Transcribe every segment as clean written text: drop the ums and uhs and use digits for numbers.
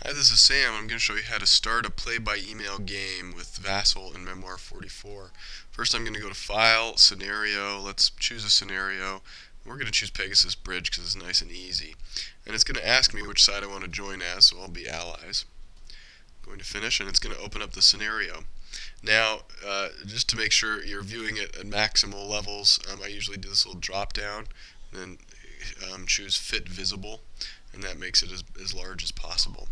Hi, this is Sam. I'm going to show you how to start a play-by-email game with Vassal and Memoir 44. First, I'm going to go to File, Scenario. Let's choose a scenario. We're going to choose Pegasus Bridge because it's nice and easy. And it's going to ask me which side I want to join as, so I'll be allies. I'm going to finish, and it's going to open up the scenario. Now, just to make sure you're viewing it at maximal levels, I usually do this little drop down, and then choose Fit Visible, and that makes it as large as possible.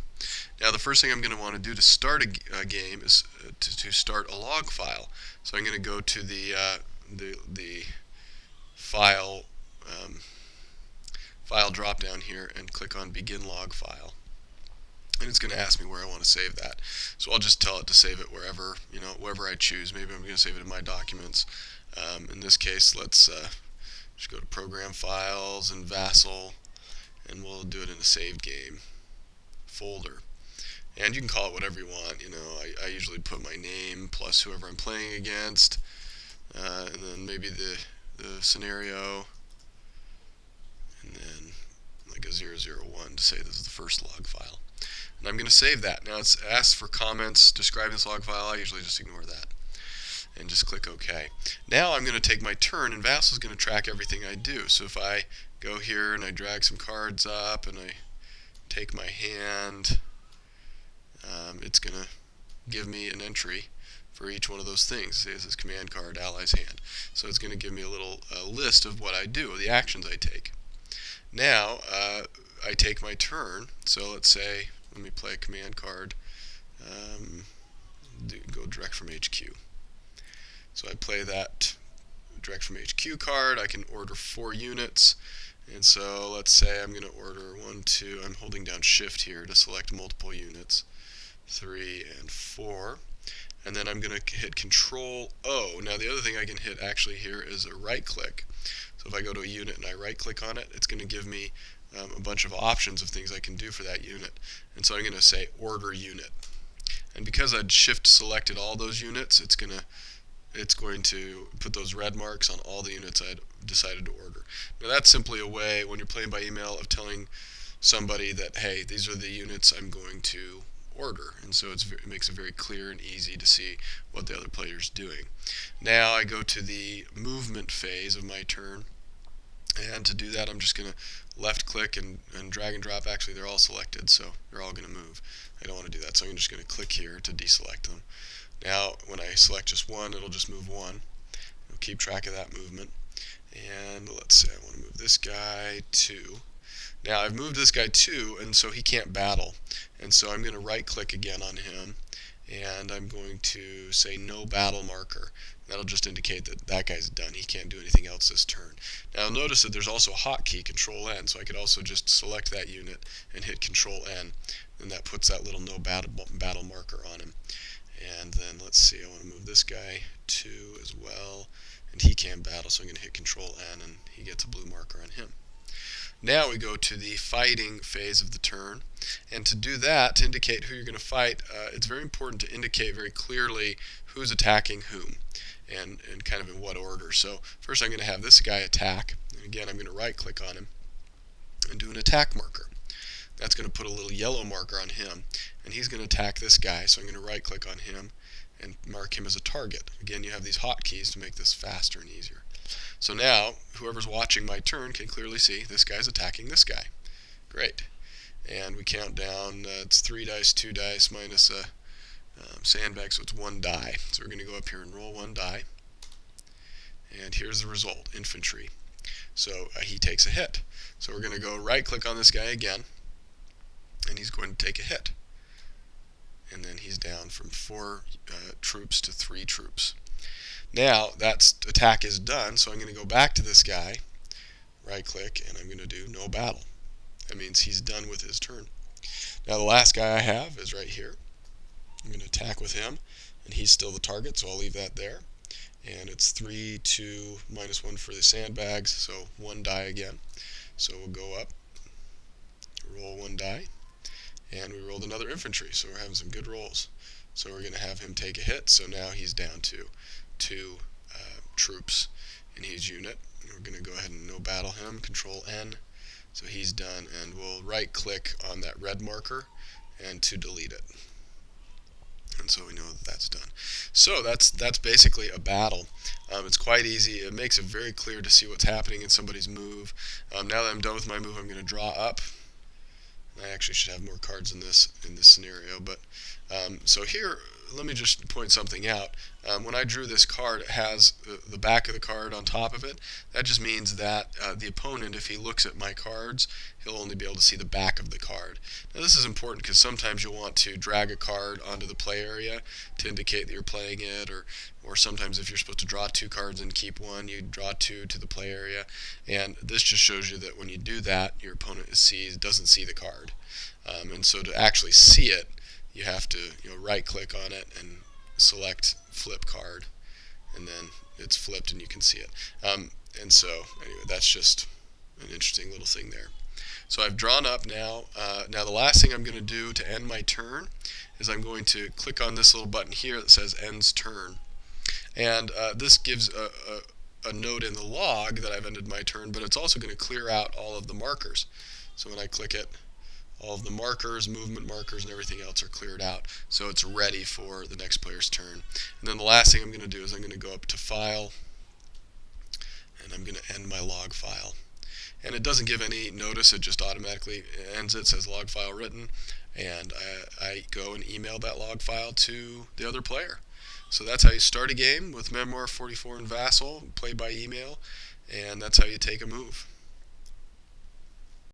Now, the first thing I'm going to want to do to start a game is to start a log file. So I'm going to go to the file file drop down here and click on Begin Log File. And it's going to ask me where I want to save that. So I'll just tell it to save it wherever, wherever I choose. Maybe I'm going to save it in my documents. In this case, let's just go to Program Files and Vassal, and we'll do it in a saved game folder. And you can call it whatever you want. I usually put my name plus whoever I'm playing against, and then maybe the scenario, and then like a 001 to say this is the first log file. And I'm going to save that. Now it's asked for comments describing this log file. I usually just ignore that and just click OK. Now I'm going to take my turn, and Vassal is going to track everything I do. So if I go here and I drag some cards up and I take my hand, it's going to give me an entry for each one of those things. Say this is command card, ally's hand. So it's going to give me a little list of what I do, the actions I take. Now I take my turn. So let's say, let me play a command card, go direct from HQ. So I play that direct from HQ card. I can order 4 units. And so let's say I'm going to order 1, 2, I'm holding down shift here to select multiple units, 3 and 4. And then I'm going to hit Control O. Now the other thing I can hit actually here is a right click. So if I go to a unit and I right click on it, it's going to give me a bunch of options of things I can do for that unit. And so I'm going to say Order Unit. And because I'd shift selected all those units, it's going to put those red marks on all the units I'd decided to order. Now that's simply a way, when you're playing by email, of telling somebody that, hey, these are the units I'm going to order. And so it makes it very clear and easy to see what the other player's doing. Now I go to the movement phase of my turn. And to do that, I'm just going to left click and drag and drop. Actually, they're all selected, so they're all going to move. I don't want to do that, so I'm just going to click here to deselect them. Now, when I select just one, it'll just move one. It'll keep track of that movement. And let's say I want to move this guy 2. Now, I've moved this guy 2, and so he can't battle. And so I'm going to right click again on him, and I'm going to say no battle marker. That'll just indicate that that guy's done. He can't do anything else this turn. Now notice that there's also a hotkey, Control N, so I could also just select that unit and hit Control N, and that puts that little no battle marker on him. And then let's see, I want to move this guy 2 as well, and he can battle, so I'm going to hit Control N, and he gets a blue marker on him. Now we go to the fighting phase of the turn, and to do that, to indicate who you're going to fight, it's very important to indicate very clearly who's attacking whom, and kind of in what order. So first I'm going to have this guy attack, and again I'm going to right click on him and do an attack marker. That's going to put a little yellow marker on him, and he's going to attack this guy, so I'm going to right click on him and mark him as a target. Again, you have these hotkeys to make this faster and easier. So now, whoever's watching my turn can clearly see this guy's attacking this guy. Great. And we count down, it's 3 dice, 2 dice, minus a sandbag, so it's 1 die. So we're going to go up here and roll 1 die. And here's the result, infantry. So he takes a hit. So we're going to go right click on this guy again, and he's going to take a hit. And then he's down from 4 troops to 3 troops. Now that attack is done, so I'm going to go back to this guy, right click, and I'm going to do no battle. That means he's done with his turn. Now the last guy I have is right here. I'm going to attack with him, and he's still the target, so I'll leave that there. And it's 3, 2, minus 1 for the sandbags, so 1 die again. So we'll go up, roll 1 die, and we rolled another infantry, so we're having some good rolls. So we're going to have him take a hit, so now he's down to 2 troops in his unit. And we're going to go ahead and no battle him, Control N, so he's done, and we'll right click on that red marker and to delete it. And so we know that that's done. So that's basically a battle. It's quite easy. It makes it very clear to see what's happening in somebody's move. Now that I'm done with my move, I'm going to draw up. I actually should have more cards in this scenario, but so here, let me just point something out. When I drew this card, it has the back of the card on top of it. That just means that the opponent, if he looks at my cards, he'll only be able to see the back of the card. Now this is important because sometimes you'll want to drag a card onto the play area to indicate that you're playing it, or sometimes if you're supposed to draw two cards and keep one, you draw two to the play area. And this just shows you that when you do that, your opponent doesn't see the card. And so to actually see it, you have to right click on it and select flip card, and then it's flipped and you can see it. And so anyway, that's just an interesting little thing there. So I've drawn up now. Now the last thing I'm going to do to end my turn is I'm going to click on this little button here that says ends turn. And this gives a note in the log that I've ended my turn, but it's also going to clear out all of the markers. So when I click it, all of the markers, movement markers, and everything else are cleared out. So it's ready for the next player's turn. And then the last thing I'm going to do is I'm going to go up to File, and I'm going to end my log file. And it doesn't give any notice, it just automatically ends it, says log file written, and I go and email that log file to the other player. So that's how you start a game with Memoir 44 and Vassal, play by email, and that's how you take a move.